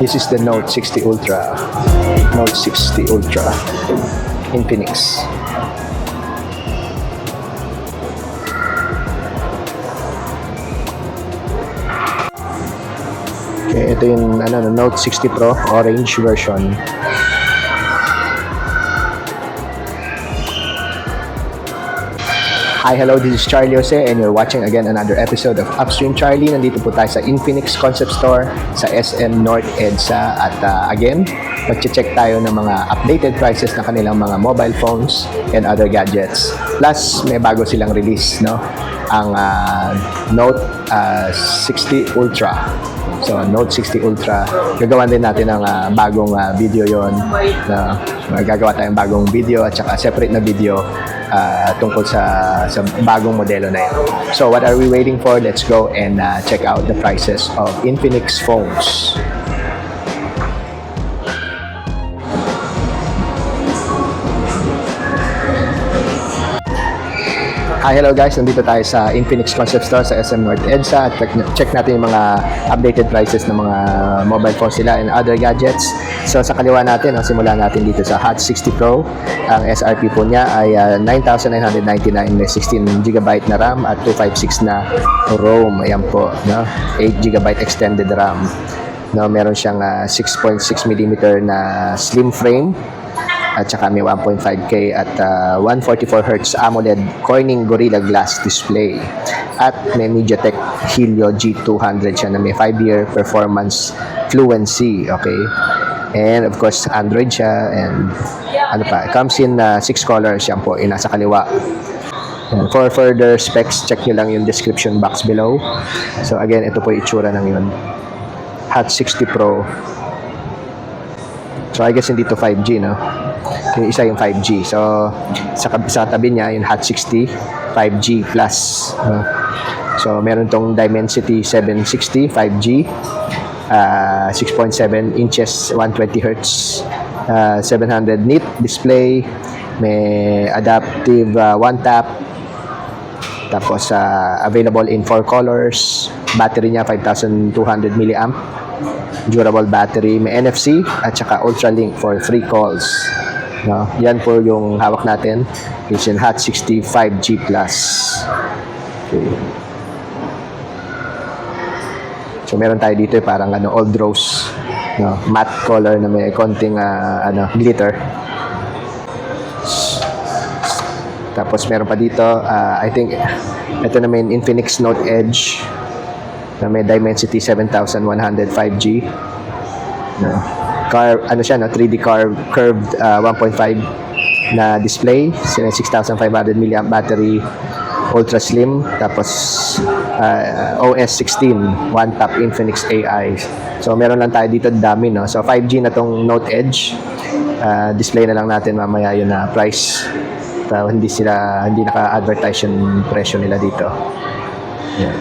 This is the Note 60 Ultra. Note 60 Ultra. Infinix. Okay, ito yung Note 60 Pro orange version. Hi, hello, this is Charlie Jose and you're watching again another episode of Upstream Charlie. Nandito po tayo sa Infinix Concept Store sa SM North EDSA at again, mag-check tayo ng mga updated prices ng kanilang mga mobile phones and other gadgets. Plus, may bago silang release, no? Ang Note 60 Ultra. So, Note 60 Ultra, gagawan din natin ng bagong video yon na gagawa tayong bagong video at saka separate na video tungkol sa bagong modelo na yun. So, what are we waiting for? Let's go and check out the prices of Infinix phones. Hi, hello guys! Nandito tayo sa Infinix Concept Store sa SM North EDSA at check natin yung mga updated prices ng mga mobile phones nila and other gadgets. So sa kaliwa natin, simulan natin dito sa Hot 60 Pro. Ang SRP po niya ay 9,999, may 16GB na RAM at 256 na ROM. Ayan po, no? 8GB extended RAM. No, meron siyang 6.6mm na slim frame. At saka may 1.5K at 144Hz AMOLED Corning Gorilla Glass display. At may MediaTek Helio G200 siya na may 5-year performance fluency. Okay? And of course, Android siya. And it comes in 6 colors. Yan po, nasa kaliwa. And for further specs, check nyo lang yung description box below. So again, ito po yung itsura ng yun. Hot 60 Pro. So I guess hindi to 5G, no? Yung isa yung 5G. So sa tabi niya yung Hot 60 5G Plus, no? So meron tong Dimensity 760 5G, 6.7 inches 120Hz, 700 nit display, may adaptive one tap, tapos available in 4 colors. Battery niya 5,200 mAh, durable battery, may NFC at saka Ultralink for free calls. No, yan po yung hawak natin. It's in Hot 60 5G Plus. Okay. So meron tayo dito parang old rose, no, matte color na may konting glitter. Tapos meron pa dito, I think ito na may Infinix Note Edge na may Dimensity 7100 5G. No. 3D curved 1.5 na display, 6,500 mAh battery, ultra slim, tapos OS 16 one tap Infinix AI. So meron lang tayo dito dami, no. So 5G na tong Note Edge. Display na lang natin mamaya yun na price. Hindi naka-advertise yung presyo nila dito. Yeah.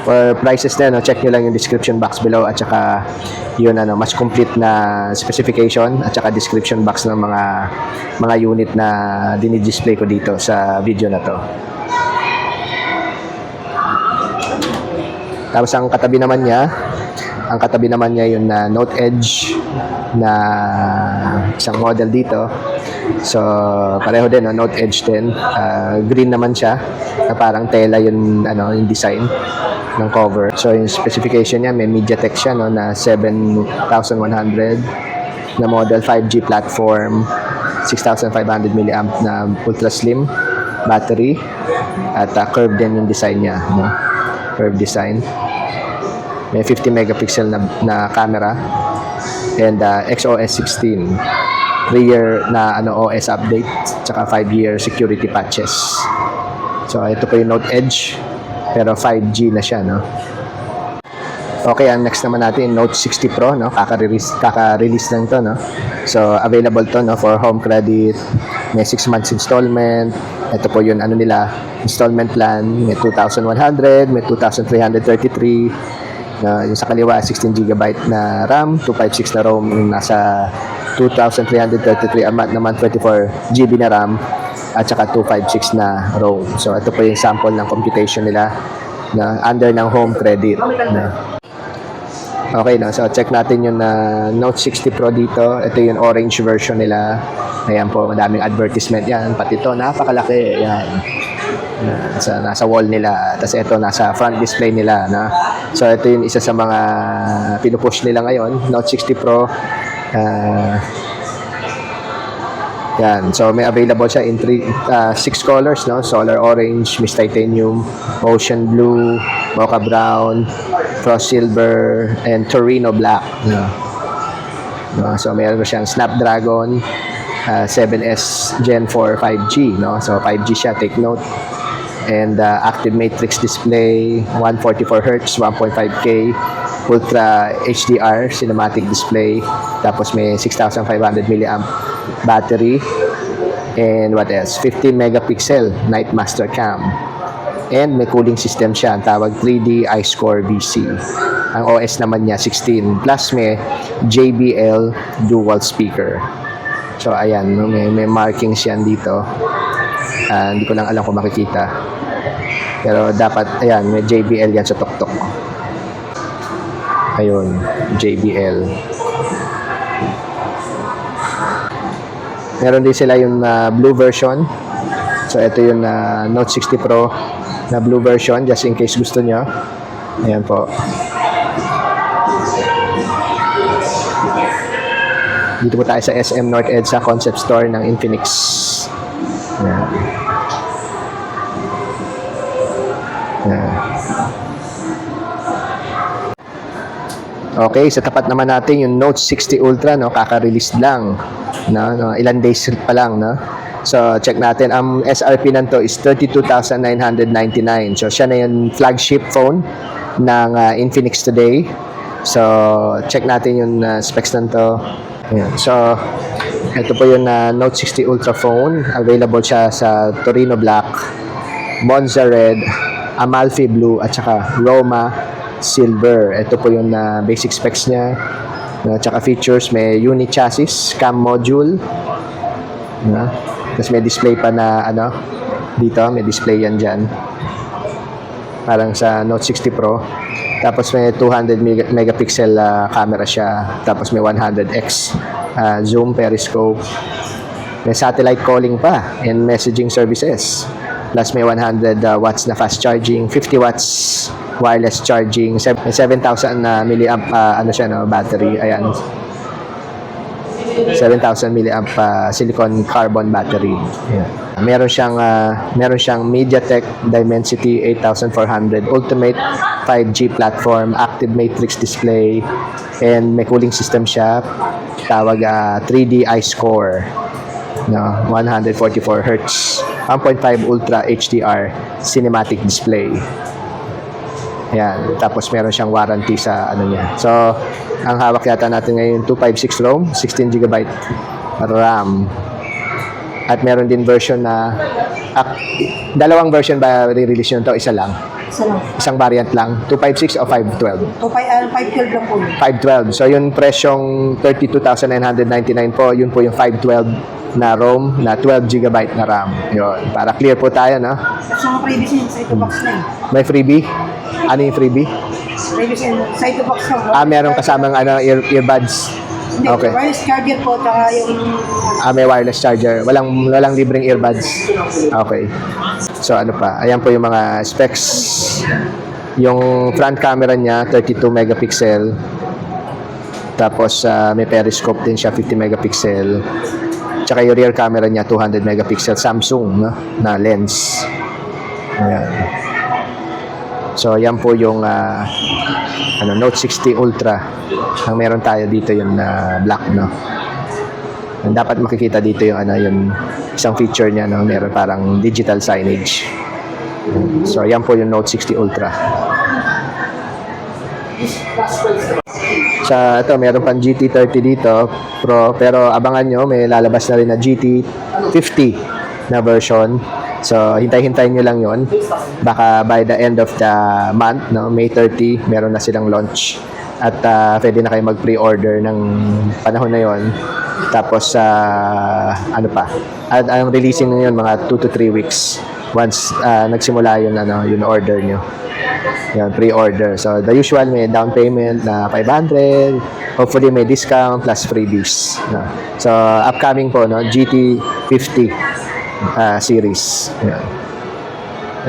For prices na, check nyo lang yung description box below at saka yun mas complete na specification at saka description box ng mga unit na dinidisplay ko dito sa video na to. Tapos ang katabi naman niya yung Note Edge na isang model dito. So pareho din, Note Edge din. Green naman siya na parang tela yung design ng cover. So yung specification niya, may MediaTek siya, no, na 7100 na model, 5G platform, 6,500 mAh na ultra slim battery at curved din yung design niya, no? Curved design. May 50 megapixel na camera and XOS 16 3-year na OS update tsaka 5-year security patches. So ito po yung Note Edge pero 5G na siya, no? Okay, ang next naman natin Note 60 Pro, no? Kaka-release lang to, no? So available to, no, for home credit. May 6 months installment. Ito po yung nila installment plan. May 2,100, may 2,333. Yung sa kaliwa 16GB na RAM, 256 na ROM, yung nasa 2,333 a month naman, 24GB na RAM at saka 256 na ROM. So ito po yung sample ng computation nila na under ng home credit, na Okay, no? So, check natin yung Note 60 Pro dito. Ito yung orange version nila. Ayan po, madaming advertisement yan. Pati ito, napakalaki. Ayan. Nasa wall nila. Tapos ito, nasa front display nila. Na? So, ito yung isa sa mga pinupush nila ngayon. Note 60 Pro. Yan. So, may available siya in 6 colors, no? Solar orange, mist titanium, ocean blue, mocha brown, frost silver, and Torino black. No? So, meron siyang Snapdragon 7S Gen 4 5G, no? So, 5G siya, take note. And active matrix display, 144Hz, 1.5K, Ultra HDR cinematic display, tapos may 6,500 mAh battery, and what else, 15 megapixel night master cam, and may cooling system siya, ang tawag 3D iScore VC. Ang OS naman niya 16, plus may JBL dual speaker. So ayan, no? may markings yan dito. Hindi ko lang alam kung makikita, pero dapat, ayan, may JBL yan sa tuktok. Ayun, JBL. Meron din sila yung blue version. So, ito yung Note 60 Pro na blue version, just in case gusto nyo. Ayan po. Dito po tayo sa SM North EDSA concept store ng Infinix. Ayan. Ayan. Okay, sa tapat naman natin yung Note 60 Ultra, no, kaka-release lang, no, ilan days pa lang, no. So check natin, ang SRP nanto is 32,999. So siya na yung flagship phone ng Infinix today. So check natin yung specs nanto. Ayan. So ito po yung Note 60 Ultra phone. Available siya sa Torino Black, Monza Red, Amalfi Blue, at saka Roma Silver. Ito po yung basic specs niya. Tsaka features, may uni chassis, cam module. Tapos may display pa na dito, may display yan dyan. Parang sa Note 60 Pro. Tapos may 200 megapixel camera siya. Tapos may 100x zoom, periscope. May satellite calling pa and messaging services. Plus may 100 watts na fast charging, 50 watts wireless charging, 7,000 milliamp siya, no, battery. Ayan. 7,000 milliamp silicon carbon battery. Yeah. Meron siyang MediaTek Dimensity 8400 Ultimate 5G platform, active matrix display, and may cooling system siya. Tawag 3D iScore. No, 144Hz, 1.5 Ultra HDR cinematic display. Yan. Tapos meron siyang warranty sa niya. So, ang hawak yata natin ngayon 256 ROM, 16GB RAM. At meron din version na dalawang version ba re-release yun to? Isa lang? Isa lang. Isang variant lang? 256 o 512? 512 lang po. 512. So, yung presyong 32,999 po, yun po yung 512 na ROM na 12GB na RAM. Yun. Para clear po tayo, no? Sa mga previous yun, sa ito box na yun. May freebie? Ano yung freebie? Previous yun, sa ito box na. Meron kasamang earbuds. Hindi, Okay. wireless charger po, tsaka yung... May wireless charger. Walang libreng earbuds. Okay. So, ano pa? Ayan po yung mga specs. Yung front camera niya, 32 megapixel. Tapos, may periscope din siya, 50 megapixel. Tsaka yung rear camera niya, 200 megapixel. Samsung, no? Na lens. Ayan. So, yan po yung Note 60 Ultra. Ang meron tayo dito yung black, no? And dapat makikita dito yung yung isang feature niya, no? Meron parang digital signage. So, yan po yung Note 60 Ultra. Sa ito, meron pang GT30 dito, Pro, pero abangan nyo, may lalabas na rin na GT50 na version. So, hintay-hintayin nyo lang yon. Baka by the end of the month, no, May 30, meron na silang launch. At pwede na kayo mag-pre-order ng panahon na yon. Tapos, ano pa? At ang releasing na yun, mga 2 to 3 weeks. once nagsimula yung order nyo. Yan, pre-order. So, the usual may down payment na 500. Hopefully, may discount plus freebies. No? So, upcoming po, no? GT50 series. Yan.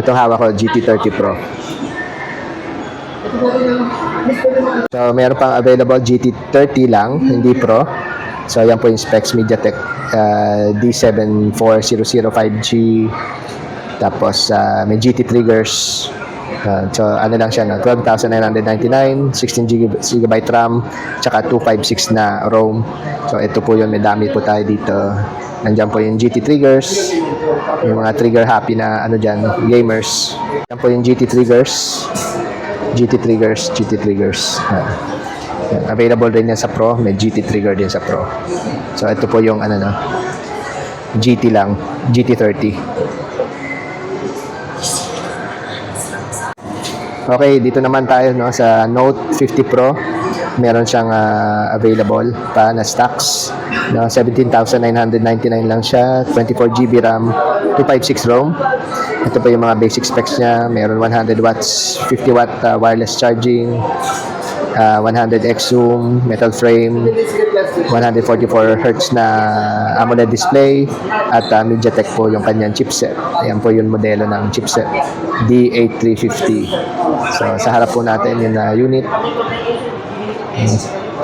Itong hawak ko, GT30 Pro. So, meron pang available GT30 lang, hindi Pro. So, yan po yung specs. MediaTek D74005G. Tapos, may GT triggers. So, ano lang siya, no? 12,999, 16 GB RAM, tsaka 256 na ROM. So, ito po yun. May dami po tayo dito. Nandiyan po yung GT triggers. Yung mga trigger happy na dyan, gamers. Yan po yung GT triggers. GT triggers. Yan. Available rin yan sa Pro. May GT trigger din sa Pro. So, ito po yung GT lang. GT30. Okay, dito naman tayo sa Note 50 Pro. Meron siyang available pa na stocks. 17,999 lang siya. 24 GB RAM, 256 ROM. Ito pa yung mga basic specs niya. Meron 100 watts, 50 watt wireless charging, 100x zoom, metal frame, 144 Hz na AMOLED display, at MediaTek po yung kanyang chipset. Ayan po yung modelo ng chipset, D8350. So, sa harap po natin yung unit.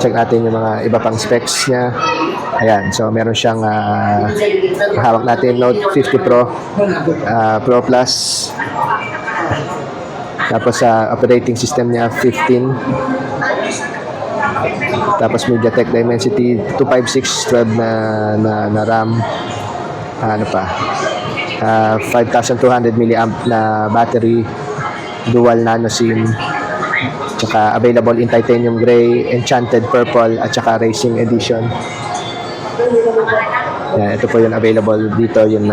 Check natin yung mga iba pang specs niya. Ayan, so meron siyang hawak natin Note 50 Pro, Pro Plus. Tapos operating system niya 15. Tapos MediaTek Dimensity 256 12 na RAM. Ano pa? 5,200 mAh na battery, dual nano SIM. Tsaka available in titanium gray, enchanted purple, at tsaka racing edition. Yan, ito po yung available dito, yung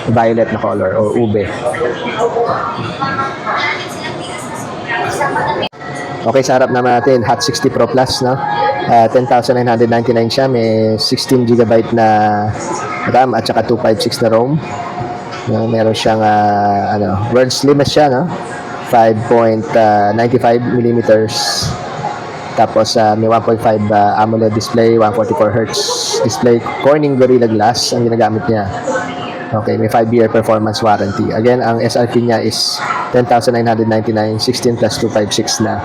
violet na color o ube. Okay, sa harap naman natin, Hot 60 Pro Plus, no? 10,999 siya, may 16 GB na RAM at saka 256 na ROM. Meron siyang world's slimmest siya, no? 5.95 millimeters. Tapos may 1.5 AMOLED display, 144 Hz display, Corning Gorilla Glass ang ginagamit niya. Okay, may 5-year performance warranty. Again, ang SRP niya is 10,999, 16 plus 256 na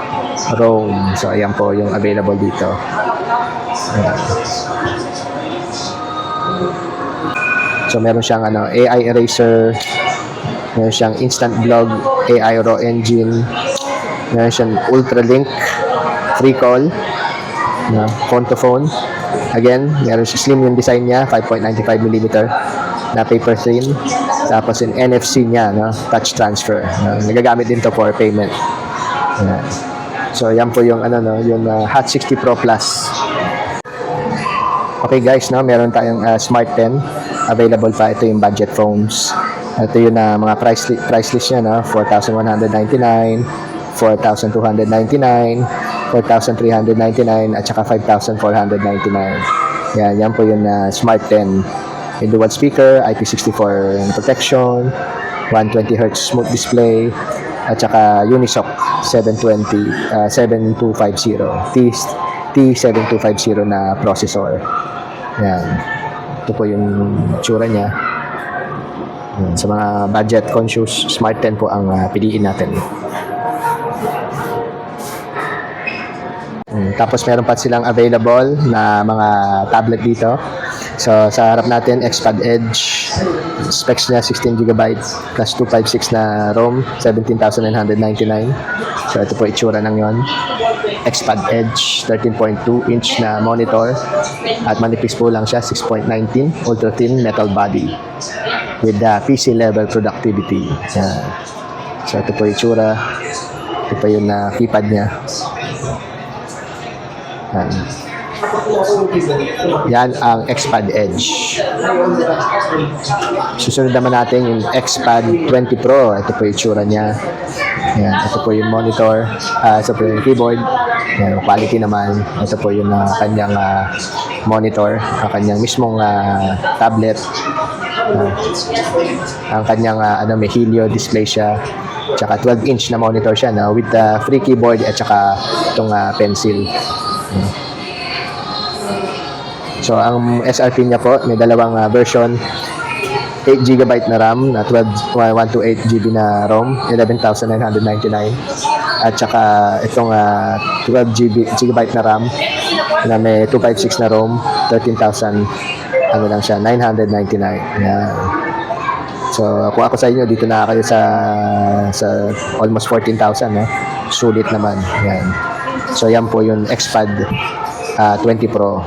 ROM. So, ayan po yung available dito. Ayan. So, meron siyang AI eraser, meron siyang instant vlog, AI raw engine, meron siyang ultralink, free call, phone to phone. Again, meron siya slim yung design niya, 5.95mm na paper thin. Tapos yung NFC niya, touch transfer. Nagagamit din to for payment. Ayan. So, yan po yung yung Hot 60 Pro Plus. Okay guys, meron tayong Smart 10. Available pa, ito yung budget phones. Ito yung mga price list niya, 4,199, 4,299, 4,399, at saka 5,499. Yan po yung Smart 10. May dual speaker, IP64 protection, 120 Hz smooth display, at saka Unisoc 7250 T7250 na processor. Yan. Ito po yung tsura niya. Yan. Sa mga budget conscious, Smart 10 po ang piliin natin. Tapos meron pa silang available na mga tablet dito. So sa harap natin, XPad Edge. Specs niya 16 GB plus 256 na ROM, 17,999. So ito po itsura ng yon. XPad Edge, 13.2 inch na monitor. At manipis po lang siya, 6.19, ultra thin metal body with PC level productivity. Yan. So ito po itsura. Ito pa yung keypad niya. Yan ang XPad Edge. Susunod naman natin yung XPad 20 Pro. Ito po yung itsura niya. Yan. Ito po yung monitor. Ito po yung keyboard. Yan. Quality naman. Ito po yung kanyang monitor. Ang kanyang mismong tablet. Ang kanyang may Helio display siya. Tsaka 12-inch na monitor siya with the free keyboard at tsaka itong pencil. So, ang SRP niya po, may dalawang version. 8GB na RAM, 128GB na ROM, 11,999. At saka itong 12GB na RAM na may 256 na ROM, 13,000 lang siya, 999. Yan. So, kung ako sa inyo, dito na kayo sa almost 14,000, no? Sulit naman. Yan. So, yan po yung XPad 20 Pro.